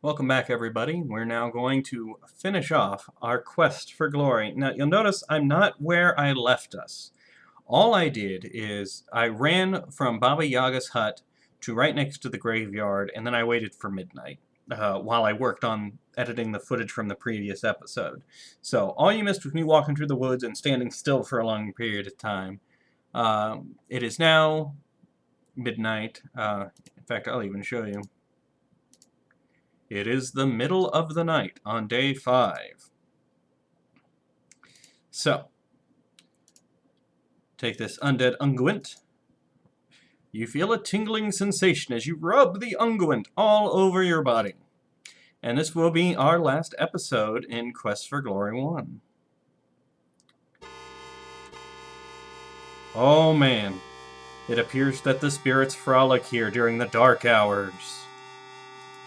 Welcome back, everybody. We're now going to finish off our quest for glory. Now, you'll notice I'm not where I left us. All I did is I ran from Baba Yaga's hut to right next to the graveyard, and then I waited for midnight while I worked on editing the footage from the previous episode. So all you missed was me walking through the woods and standing still for a long period of time. It is now midnight. In fact, I'll even show you. It is the middle of the night on day 5. So, take this undead unguent. You feel a tingling sensation as you rub the unguent all over your body. And this will be our last episode in Quest for Glory 1. Oh man, it appears that the spirits frolic here during the dark hours.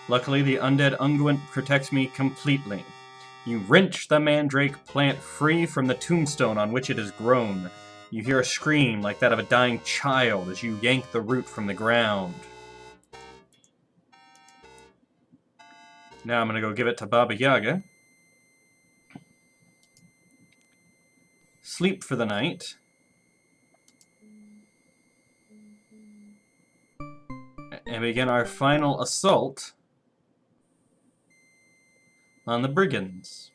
Luckily, the undead unguent protects me completely. You wrench the mandrake plant free from the tombstone on which it has grown. You hear a scream like that of a dying child as you yank the root from the ground. Now I'm going to go give it to Baba Yaga. Sleep for the night. And begin our final assault on the brigands.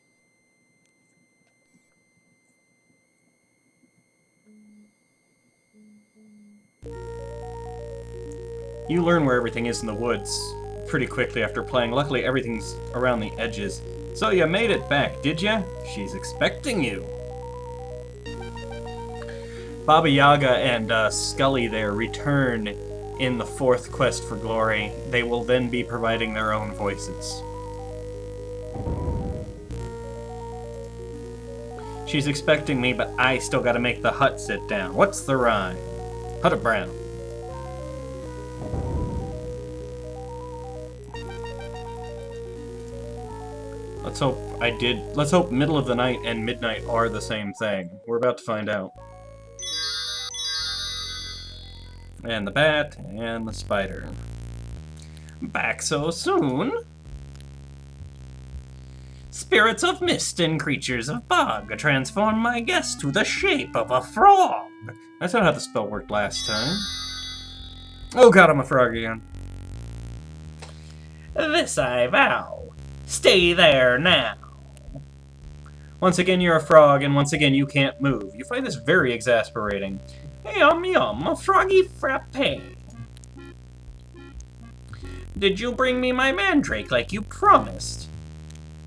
You learn where everything is in the woods pretty quickly after playing. Luckily, everything's around the edges. So you made it back, did ya? She's expecting you. Baba Yaga and Scully there return in the 4th quest for glory. They will then be providing their own voices. She's expecting me, but I still gotta make the hut sit down. What's the rhyme? Hut of brown. Let's hope middle of the night and midnight are the same thing. We're about to find out. And the bat, and the spider. Back so soon? Spirits of mist and creatures of bog transform my guest to the shape of a frog. That's not how the spell worked last time. Oh god, I'm a frog again. This I vow. Stay there now. Once again you're a frog, and once again you can't move. You find this very exasperating. Yum yum, a froggy frappe. Did you bring me my mandrake like you promised?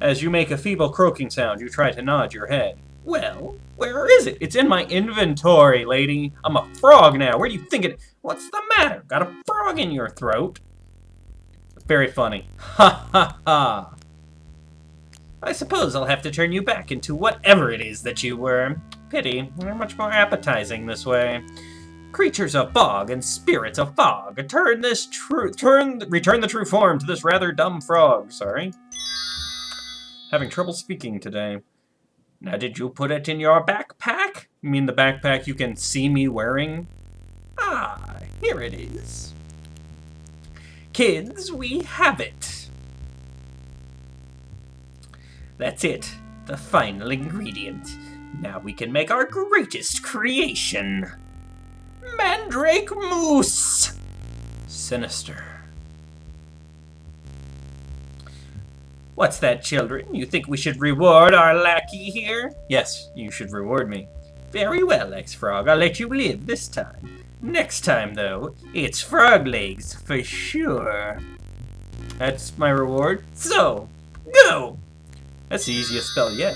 As you make a feeble croaking sound, you try to nod your head. Well, where is it? It's in my inventory, lady. I'm a frog now. Where do you think it... What's the matter? Got a frog in your throat? Very funny. Ha ha ha. I suppose I'll have to turn you back into whatever it is that you were. Pity. You're much more appetizing this way. Creatures of bog and spirits of fog. Return the true form to this rather dumb frog. Sorry. Having trouble speaking today. Now, did you put it in your backpack? You mean the backpack you can see me wearing? Ah, here it is. Kids, we have it. That's it. The final ingredient. Now we can make our greatest creation. Mandrake mousse. Sinister. What's that, children? You think we should reward our lackey here? Yes, you should reward me. Very well, ex-frog. I'll let you live this time. Next time, though, it's frog legs for sure. That's my reward. So, go! That's the easiest spell yet.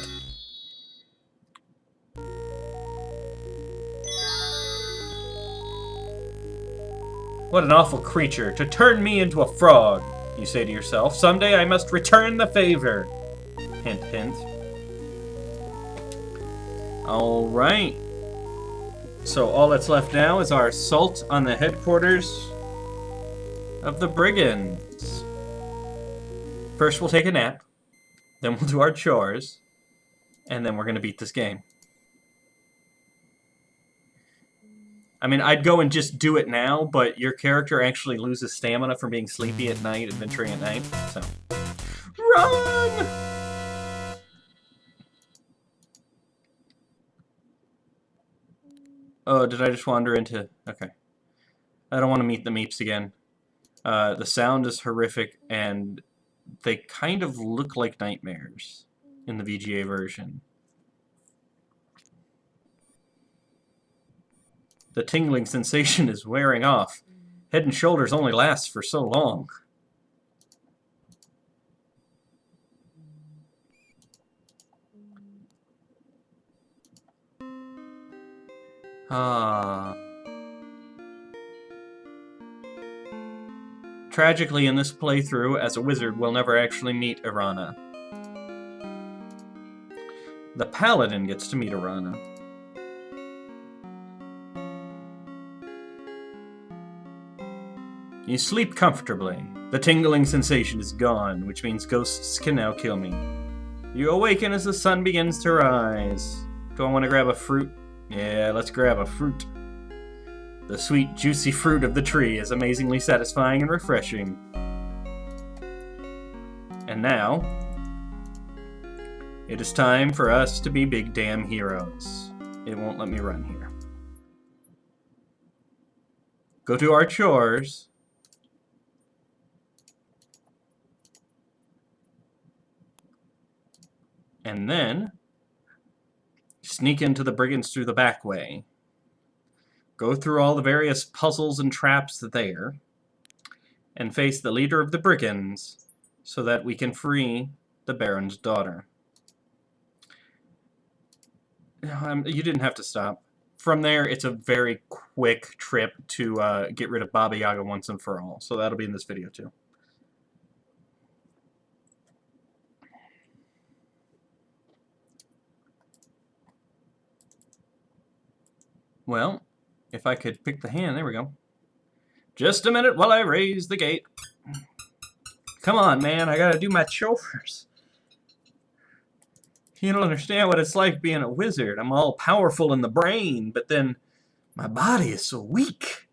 What an awful creature to turn me into a frog. You say to yourself, someday I must return the favor. Hint, hint. Alright. So all that's left now is our assault on the headquarters of the brigands. First we'll take a nap, then we'll do our chores, and then we're going to beat this game. I mean, I'd go and just do it now, but your character actually loses stamina from being sleepy at night, adventuring at night, so... Run! Oh, did I just wander into... Okay. I don't want to meet the meeps again. The sound is horrific, and they kind of look like nightmares in the VGA version. The tingling sensation is wearing off. Head and Shoulders only lasts for so long. Ah. Tragically, in this playthrough, as a wizard, we'll never actually meet Irana. The paladin gets to meet Irana. You sleep comfortably. The tingling sensation is gone, which means ghosts can now kill me. You awaken as the sun begins to rise. Do I want to grab a fruit? Yeah, let's grab a fruit. The sweet, juicy fruit of the tree is amazingly satisfying and refreshing. And now, it is time for us to be big damn heroes. It won't let me run here. Go to our chores. And then, sneak into the brigands through the back way. Go through all the various puzzles and traps there, and face the leader of the brigands, so that we can free the Baron's daughter. You didn't have to stop. From there, it's a very quick trip to get rid of Baba Yaga once and for all, so that'll be in this video too. Well, if I could pick the hand, there we go. Just a minute while I raise the gate. Come on, man, I gotta do my chores. You don't understand what it's like being a wizard. I'm all powerful in the brain, but then my body is so weak.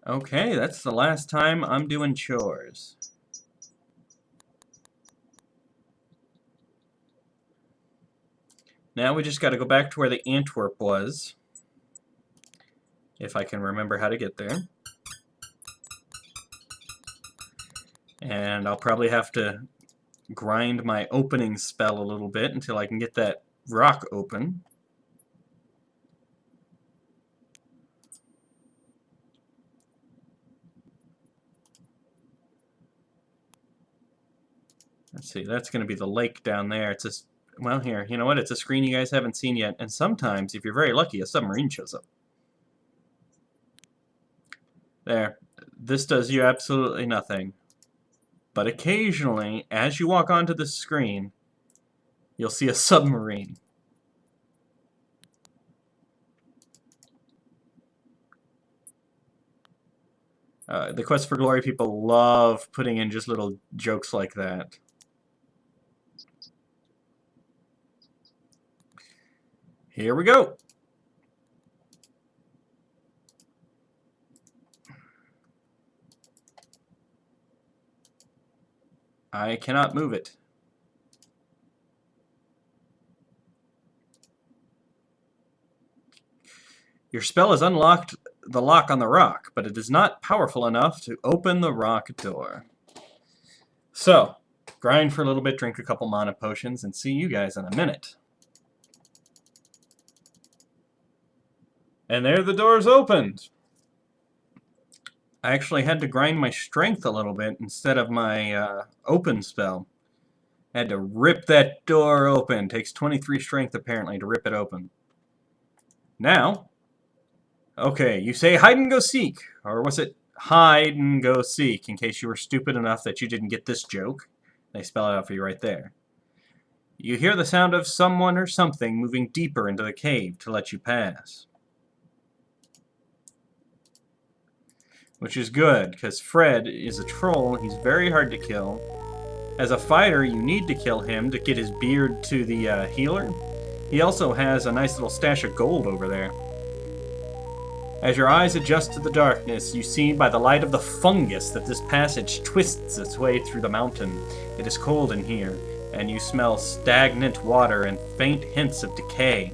Okay, that's the last time I'm doing chores. Now we just got to go back to where the Antwerp was. If I can remember how to get there. And I'll probably have to grind my opening spell a little bit until I can get that rock open. Let's see, that's going to be the lake down there. It's just... Well, here, you know what? It's a screen you guys haven't seen yet, and sometimes, if you're very lucky, a submarine shows up. There. This does you absolutely nothing. But occasionally, as you walk onto the screen, you'll see a submarine. The Quest for Glory people love putting in just little jokes like that. Here we go. I cannot move it. Your spell has unlocked the lock on the rock, but it is not powerful enough to open the rock door. So, grind for a little bit, drink a couple mana potions, and see you guys in a minute. And there the doors opened. I actually had to grind my strength a little bit instead of my open spell. I had to rip that door open. Takes 23 strength apparently to rip it open. Now, okay, you say hide and go seek. Or was it hide and go seek, in case you were stupid enough that you didn't get this joke? They spell it out for you right there. You hear the sound of someone or something moving deeper into the cave to let you pass. Which is good, because Fred is a troll. He's very hard to kill. As a fighter, you need to kill him to get his beard to the healer. He also has a nice little stash of gold over there. As your eyes adjust to the darkness, you see by the light of the fungus that this passage twists its way through the mountain. It is cold in here, and you smell stagnant water and faint hints of decay.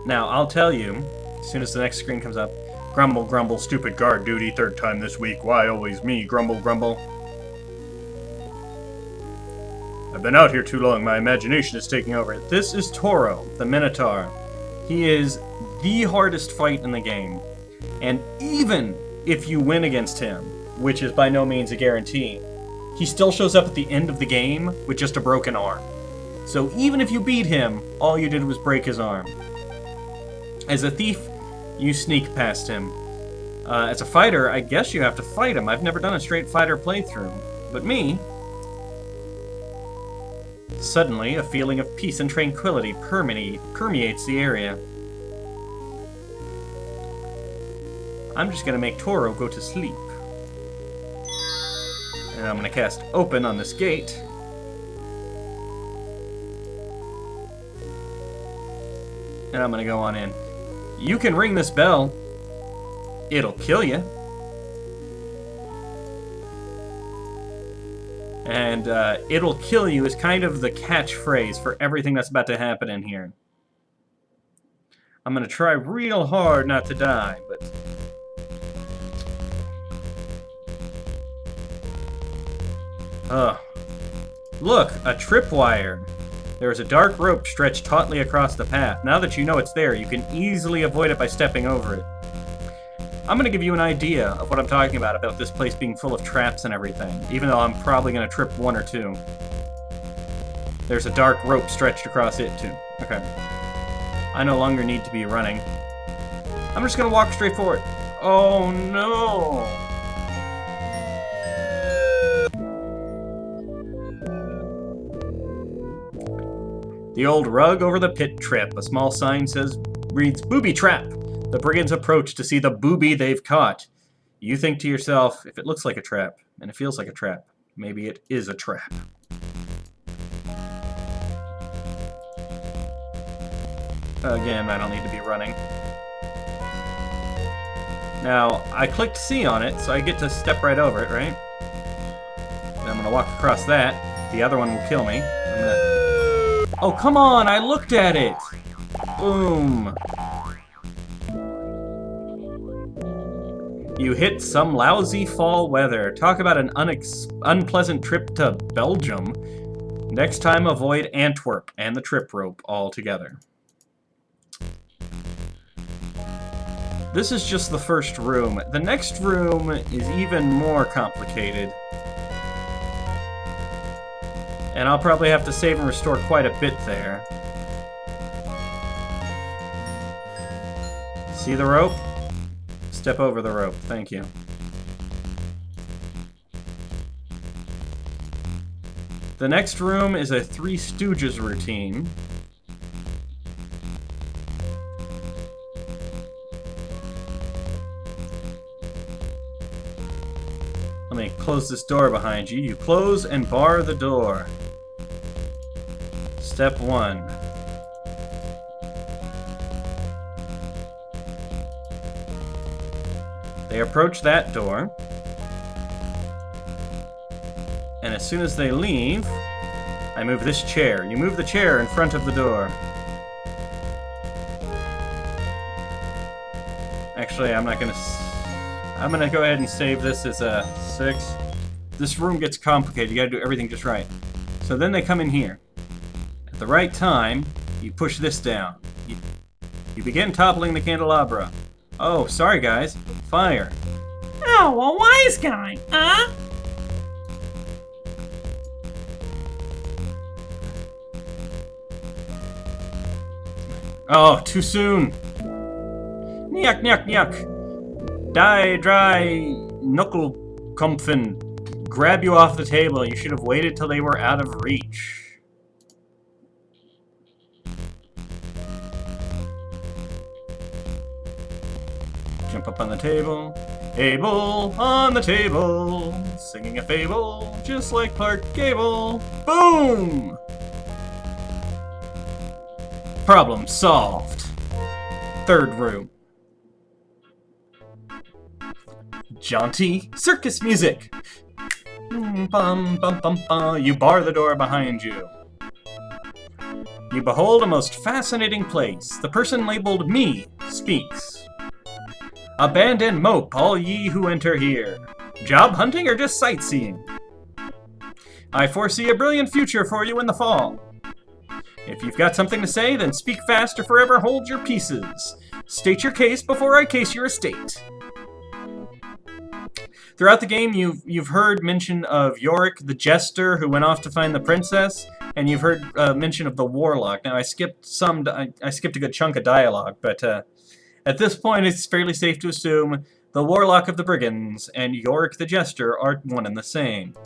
Now, I'll tell you, as soon as the next screen comes up, grumble, grumble, stupid guard duty, third time this week, why always me, grumble, grumble. I've been out here too long, my imagination is taking over. This is Toro, the Minotaur. He is the hardest fight in the game. And even if you win against him, which is by no means a guarantee, he still shows up at the end of the game with just a broken arm. So even if you beat him, all you did was break his arm. As a thief, you sneak past him. As a fighter, I guess you have to fight him. I've never done a straight fighter playthrough. But me... Suddenly, a feeling of peace and tranquility permeates the area. I'm just gonna make Toro go to sleep. And I'm gonna cast Open on this gate. And I'm gonna go on in. You can ring this bell. It'll kill you. And it'll kill you is kind of the catchphrase for everything that's about to happen in here. I'm gonna try real hard not to die, but... Look, a tripwire. There is a dark rope stretched tautly across the path. Now that you know it's there, you can easily avoid it by stepping over it. I'm going to give you an idea of what I'm talking about this place being full of traps and everything, even though I'm probably going to trip one or two. There's a dark rope stretched across it, too. Okay. I no longer need to be running. I'm just going to walk straight forward. Oh, no! The old rug over the pit trip. A small sign reads, "Booby trap." The brigands approach to see the booby they've caught. You think to yourself, if it looks like a trap, and it feels like a trap, maybe it is a trap. Again, I don't need to be running. Now, I clicked C on it, so I get to step right over it, right? And I'm gonna walk across that. The other one will kill me. I'm gonna... Oh, come on! I looked at it! Boom! You hit some lousy fall weather. Talk about an unpleasant trip to Belgium. Next time, avoid Antwerp and the trip rope altogether. This is just the first room. The next room is even more complicated. And I'll probably have to save and restore quite a bit there. See the rope? Step over the rope. Thank you. The next room is a Three Stooges routine. Let me close this door behind you. You close and bar the door. Step 1. They approach that door. And as soon as they leave, I move this chair. You move the chair in front of the door. Actually, I'm gonna go ahead and save this as a 6. This room gets complicated. You gotta do everything just right. So then they come in here. At the right time, you push this down. You begin toppling the candelabra. Oh, sorry guys. Fire. Oh, a wise guy, huh? Oh, too soon. Nyuk, nyuk, nyuk. Die, dry, knuckle, comfin. Grab you off the table. You should have waited till they were out of reach. Jump up on the table. Abel on the table. Singing a fable, just like Clark Gable. Boom! Problem solved. Third room. Jaunty circus music. Bum, bum, bum, bum. You bar the door behind you. You behold a most fascinating place. The person labeled me speaks. Abandon mope, all ye who enter here. Job hunting or just sightseeing? I foresee a brilliant future for you in the fall. If you've got something to say, then speak fast or forever hold your pieces. State your case before I case your estate. Throughout the game, you've heard mention of Yorick, the jester, who went off to find the princess, and you've heard mention of the warlock. Now, I skipped I skipped a good chunk of dialogue, but at this point, it's fairly safe to assume the warlock of the brigands and Yorick the jester are one and the same.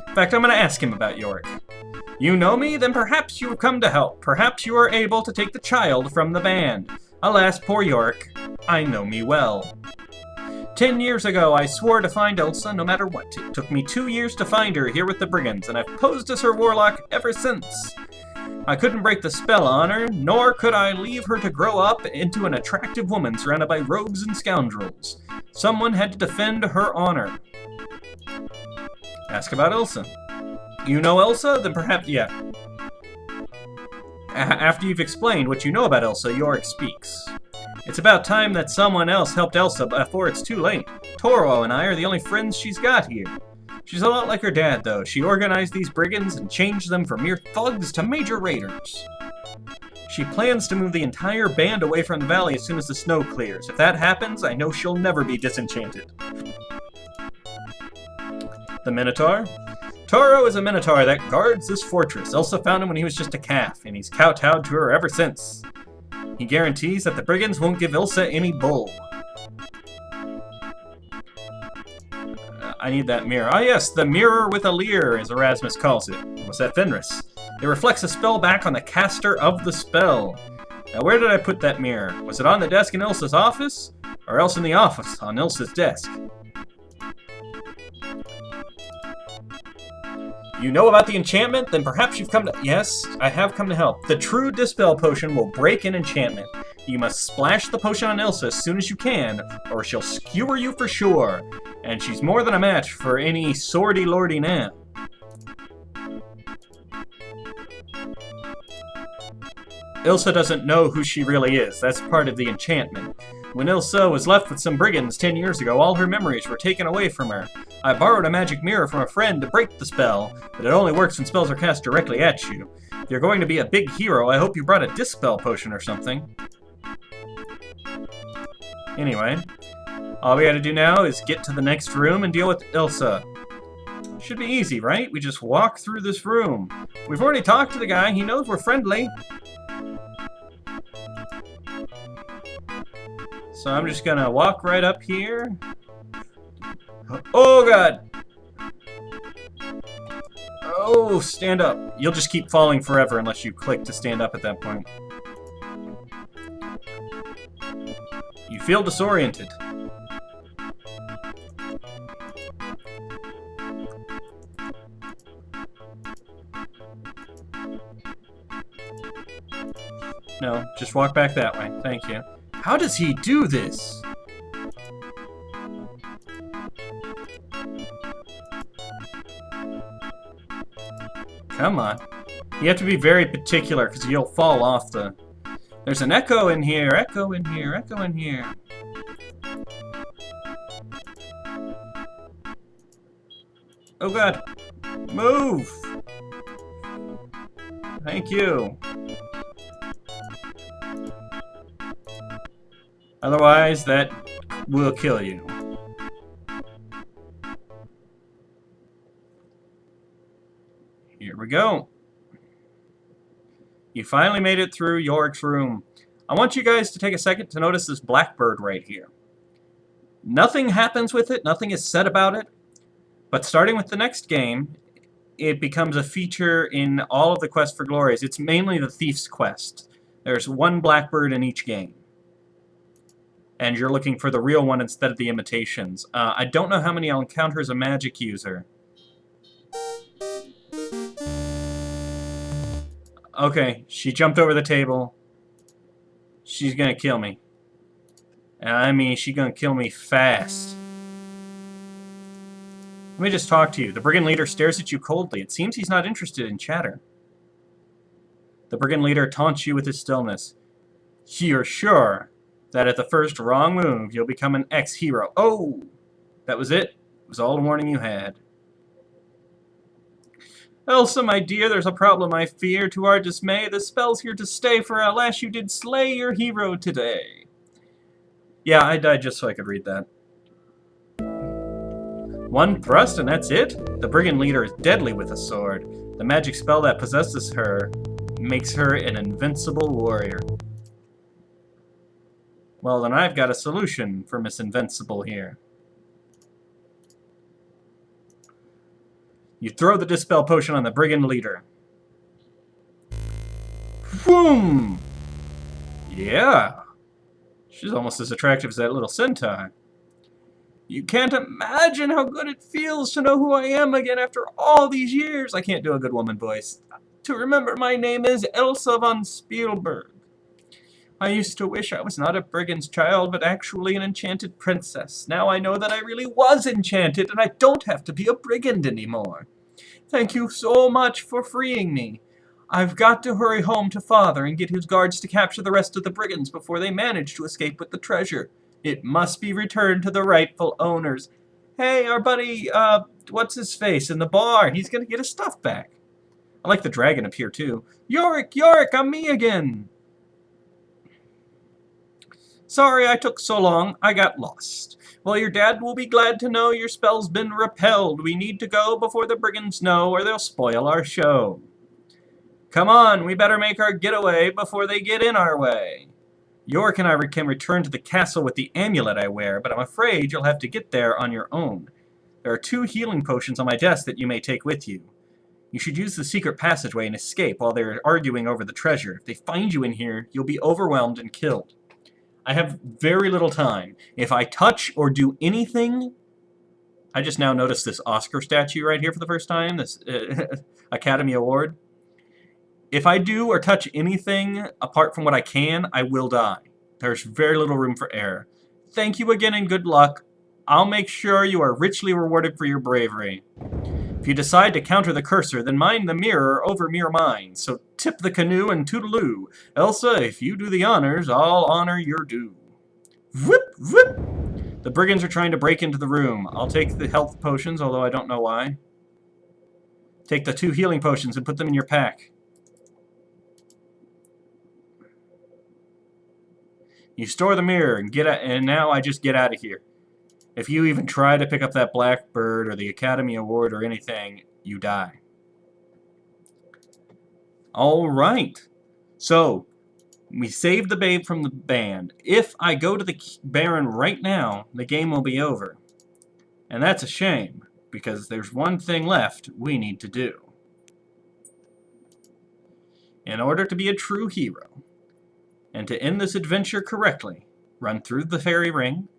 In fact, I'm going to ask him about Yorick. You know me? Then perhaps you have come to help. Perhaps you are able to take the child from the band. Alas, poor Yorick, I know me well. 10 years ago, I swore to find Elsa no matter what. It took me 2 years to find her here with the brigands, and I've posed as her warlock ever since. I couldn't break the spell on her, nor could I leave her to grow up into an attractive woman surrounded by rogues and scoundrels. Someone had to defend her honor. Ask about Elsa. You know Elsa? Then perhaps, yeah. After you've explained what you know about Elsa, Yorick speaks. It's about time that someone else helped Elsa before it's too late. Toro and I are the only friends she's got here. She's a lot like her dad, though. She organized these brigands and changed them from mere thugs to major raiders. She plans to move the entire band away from the valley as soon as the snow clears. If that happens, I know she'll never be disenchanted. The Minotaur? Toro is a Minotaur that guards this fortress. Elsa found him when he was just a calf, and he's kowtowed to her ever since. He guarantees that the brigands won't give Elsa any bull. I need that mirror. Ah yes, the mirror with a leer, as Erasmus calls it. What's that, Fenris? It reflects a spell back on the caster of the spell. Now where did I put that mirror? Was it on the desk in Elsa's office? Or else in the office on Elsa's desk? You know about the enchantment? Then perhaps you've come to... Yes, I have come to help. The true Dispel Potion will break an enchantment. You must splash the potion on Elsa as soon as you can, or she'll skewer you for sure. And she's more than a match for any swordy-lordy now. Elsa doesn't know who she really is. That's part of the enchantment. When Elsa was left with some brigands 10 years ago, all her memories were taken away from her. I borrowed a magic mirror from a friend to break the spell, but it only works when spells are cast directly at you. If you're going to be a big hero, I hope you brought a Dispel Potion or something. Anyway, all we gotta do now is get to the next room and deal with Elsa. Should be easy, right? We just walk through this room. We've already talked to the guy, he knows we're friendly. So I'm just gonna walk right up here. Oh god! Oh, stand up. You'll just keep falling forever unless you click to stand up at that point. You feel disoriented. No, just walk back that way. Thank you. How does he do this? Come on. You have to be very particular because you'll fall off the... There's an echo in here, echo in here, echo in here. Oh god. Move! Thank you. Otherwise, that will kill you. Here we go. You finally made it through Yorick's room. I want you guys to take a second to notice this blackbird right here. Nothing happens with it, nothing is said about it, but starting with the next game, it becomes a feature in all of the Quest for Glories. It's mainly the Thief's Quest. There's one blackbird in each game. And you're looking for the real one instead of the imitations. I don't know how many I'll encounter as a magic user. Okay, she jumped over the table. She's gonna kill me. And I mean, she's gonna kill me fast. Let me just talk to you. The brigand leader stares at you coldly. It seems he's not interested in chatter. The brigand leader taunts you with his stillness. You're sure that at the first wrong move, you'll become an ex-hero. Oh! That was it? It was all the warning you had. Elsa, my dear, there's a problem I fear. To our dismay, the spell's here to stay, for alas, you did slay your hero today. Yeah, I died just so I could read that. One thrust and that's it? The brigand leader is deadly with a sword. The magic spell that possesses her makes her an invincible warrior. Well, then I've got a solution for Miss Invincible here. You throw the Dispel Potion on the brigand leader. Boom! Yeah. She's almost as attractive as that little centaur. You can't imagine how good it feels to know who I am again after all these years. I can't do a good woman voice. To remember my name is Elsa von Spielberg. I used to wish I was not a brigand's child, but actually an enchanted princess. Now I know that I really was enchanted, and I don't have to be a brigand anymore. Thank you so much for freeing me. I've got to hurry home to Father and get his guards to capture the rest of the brigands before they manage to escape with the treasure. It must be returned to the rightful owners. Hey, our buddy, what's his face, in the bar. He's gonna get his stuff back. I like the dragon up here, too. Yorick, I'm me again. Sorry I took so long. I got lost. Well, your dad will be glad to know your spell's been repelled. We need to go before the brigands know, or they'll spoil our show. Come on, we better make our getaway before they get in our way. Yorick and I can return to the castle with the amulet I wear, but I'm afraid you'll have to get there on your own. There are 2 healing potions on my desk that you may take with you. You should use the secret passageway and escape while they're arguing over the treasure. If they find you in here, you'll be overwhelmed and killed. I have very little time. If I touch or do anything... I just now noticed this Oscar statue right here for the first time, this Academy Award. If I do or touch anything apart from what I can, I will die. There's very little room for error. Thank you again and good luck. I'll make sure you are richly rewarded for your bravery. If you decide to counter the cursor, then mind the mirror over mere mine. So tip the canoe and toodaloo. Elsa, if you do the honors, I'll honor your due. Whip, whip! The brigands are trying to break into the room. I'll take the health potions, although I don't know why. Take the 2 healing potions and put them in your pack. You store the mirror and get out, and now I just get out of here. If you even try to pick up that black bird or the Academy Award or anything, you die. All right. So, we saved the babe from the band. If I go to the Baron right now, the game will be over. And that's a shame, because there's one thing left we need to do. In order to be a true hero, and to end this adventure correctly, run through the fairy ring.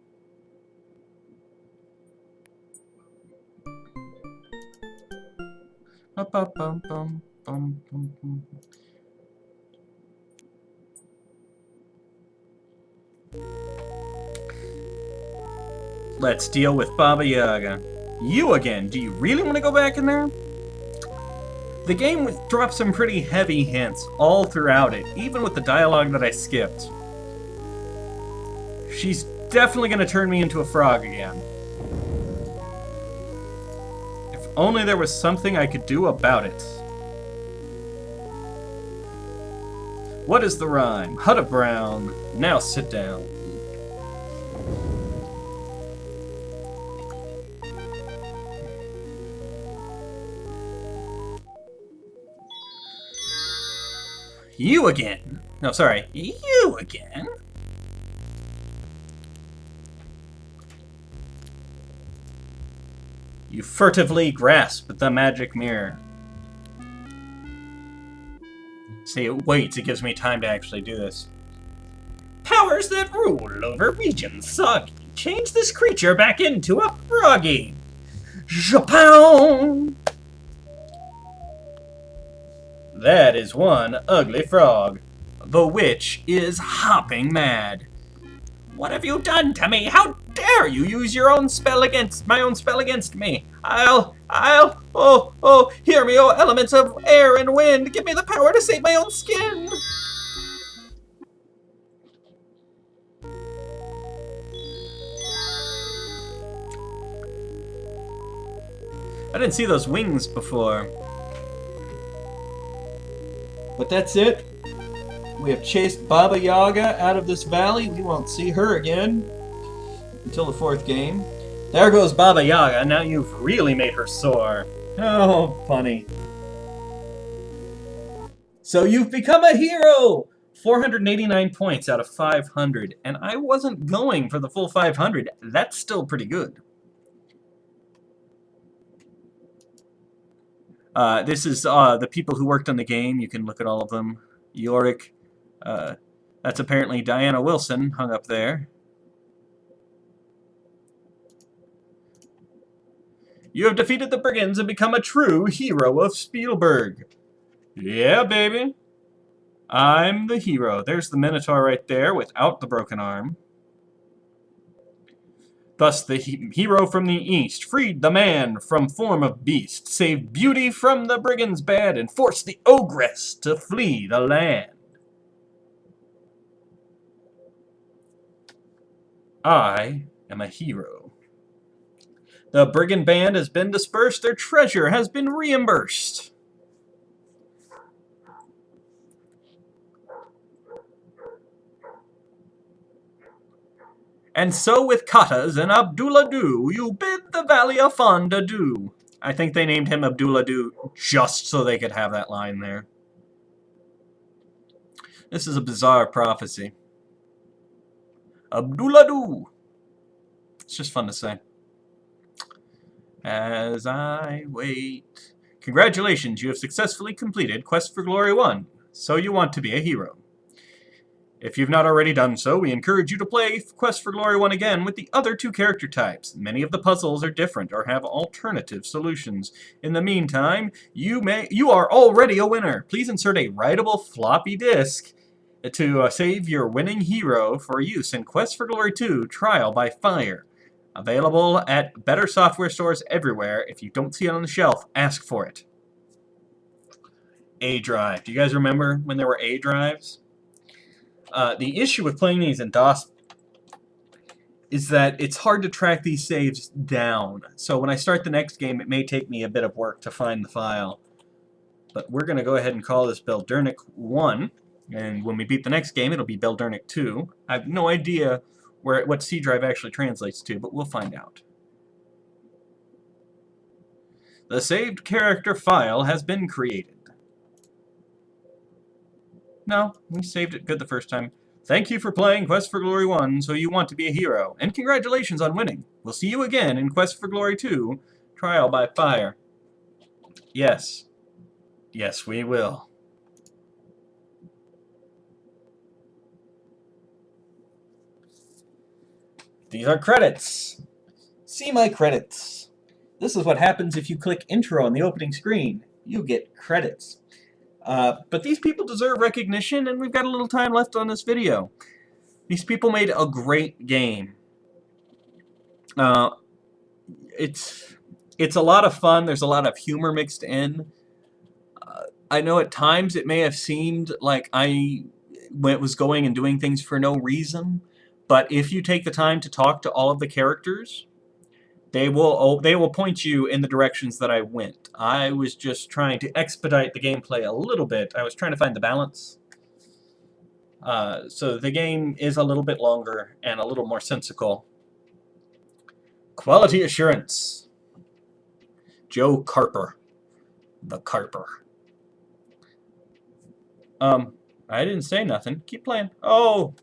Let's deal with Baba Yaga. You again. Do you really want to go back in there? The game drops some pretty heavy hints all throughout it, even with the dialogue that I skipped. She's definitely going to turn me into a frog again. If only there was something I could do about it. What is the rhyme? Hutta Brown. Now sit down. You again. No, sorry. You again? You furtively grasp the magic mirror. See, it waits. It gives me time to actually do this. Powers that rule over regions soggy. Change this creature back into a froggy. Japan! That is one ugly frog. The witch is hopping mad. What have you done to me? How dare you use your own spell against my own spell against me? Hear me, oh elements of air and wind. Give me the power to save my own skin. I didn't see those wings before. But that's it. We have chased Baba Yaga out of this valley. We won't see her again until the 4th game. There goes Baba Yaga. Now you've really made her sore. Oh, funny. So you've become a hero! 489 points out of 500. And I wasn't going for the full 500. That's still pretty good. This is the people who worked on the game. You can look at all of them. Yorick. That's apparently Diana Wilson hung up there. You have defeated the brigands and become a true hero of Spielberg. Yeah, baby. I'm the hero. There's the Minotaur right there without the broken arm. Thus the hero from the east freed the man from form of beast, saved beauty from the brigand's bed, and forced the ogress to flee the land. I am a hero. The brigand band has been dispersed, their treasure has been reimbursed. And so with Katas and Abdullah Du, you bid the valley a fond adieu. I think they named him Abdullah Du just so they could have that line there. This is a bizarre prophecy. Abdullah Du. It's just fun to say. As I wait. Congratulations, you have successfully completed Quest for Glory 1. So you want to be a hero. If you've not already done so, we encourage you to play Quest for Glory 1 again with the other 2 character types. Many of the puzzles are different or have alternative solutions. In the meantime, you are already a winner. Please insert a writable floppy disk to save your winning hero for use in Quest for Glory 2 Trial by Fire. Available at better software stores everywhere. If you don't see it on the shelf, ask for it. A drive. Do you guys remember when there were A drives? The issue with playing these in DOS is that it's hard to track these saves down. So when I start the next game, it may take me a bit of work to find the file. But we're going to go ahead and call this Beldernic 1. And when we beat the next game, it'll be Beldernic 2. I have no idea what C drive actually translates to, but we'll find out. The saved character file has been created. No, we saved it good the first time. Thank you for playing Quest for Glory 1, so you want to be a hero. And congratulations on winning. We'll see you again in Quest for Glory 2, Trial by Fire. Yes. Yes, we will. These are credits. See my credits. This is what happens if you click intro on the opening screen. You get credits. But these people deserve recognition, and we've got a little time left on this video. These people made a great game. It's a lot of fun. There's a lot of humor mixed in. I know at times it may have seemed like I was going and doing things for no reason, but if you take the time to talk to all of the characters, they will point you in the directions that I went. I was just trying to expedite the gameplay a little bit. I was trying to find the balance. So the game is a little bit longer and a little more sensical. Quality assurance. Joe Carper. The Carper. I didn't say nothing. Keep playing. Oh,